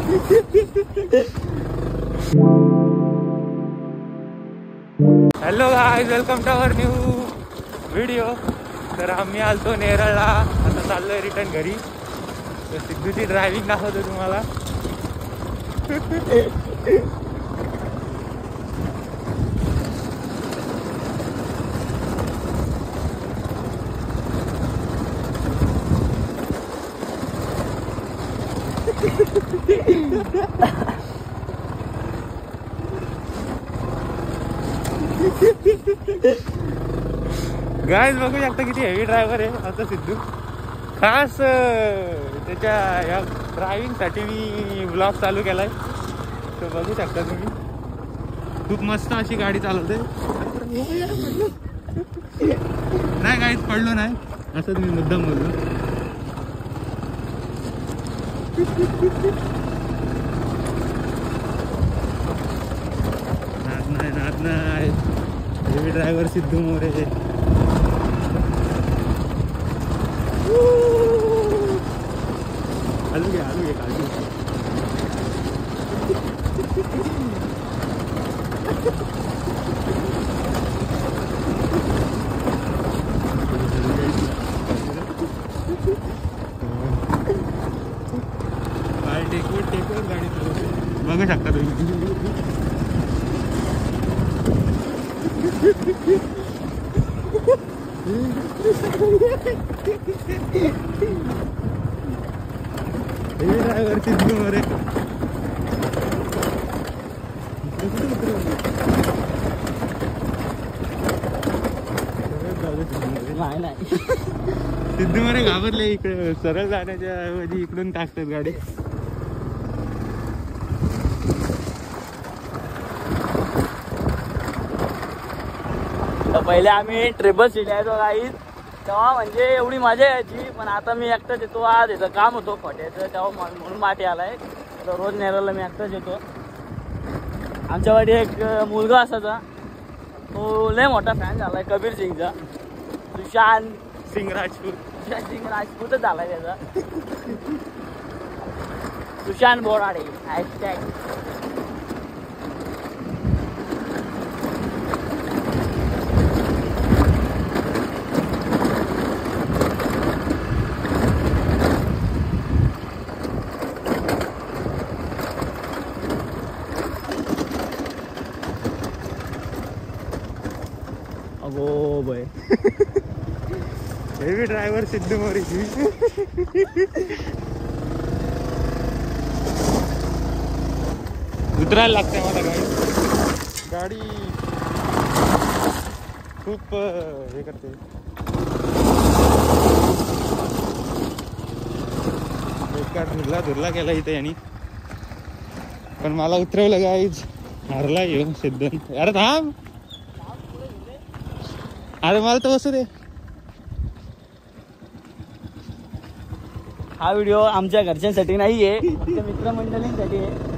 Hello guys, welcome to our new video. तर आम्ही आलतो नेरळला, आता चाललोय रिटर्न घरी. तर सिद्धूची ड्रायव्हिंग दाखवतो तुम्हाला. गाईज बघू शकता किती हेवी ड्रायव्हर आहे आता सिद्धू. खास त्याच्या या ड्रायव्हिंगसाठी मी ब्लॉग चालू केलाय. तर बघू शकता तुम्ही, खूप मस्त अशी गाडी चालवते. नाही गाईज, पडलो नाही, असं मी मुद्दाम बोललो. नाद नाही हेवी ड्रायव्हर सिद्धू मोरे. आलू घे काजू. काय टेकवर गाडी चालवते बघू शकता तुम्ही. ड्रायव्हर सिद्धू मोरे. सिद्धू मोरे घाबरले, इकडे सरळ जाण्याच्या ऐवजी इकडून टाकतात गाडी. पहिले आम्ही ट्रिपल सीट यायचो गाईत, तेव्हा म्हणजे एवढी मजा यायची. पण आता मी एकटाच येतो. आज याचं काम होतो फट्याचं, तेव्हा म्हणून माठी आलाय. तर रोज नेरळला मी एकटाच येतो. आमच्यावाडी एक मुलगा असायचा, तो लय मोठा फॅन झालाय कबीर सिंगचा. सुशांत सिंग राजपूत. राजपूतच झालाय त्याचा. सुशांत बोराडे हॅशटॅग. अगो बाय, हेवी ड्रायव्हर सिद्धू मोरेची. उतरायला लागते मला गाडी खूप हे करते. बेकार धुरला केला इथे यांनी. पण मला उतरवलं गाईज. हारला येऊ सिद्धू. अरे थांब, अरे मला तर बसू दे. हा व्हिडिओ आमच्या घरच्यांसाठी नाहीये, फक्त मित्रमंडळींसाठी आहे.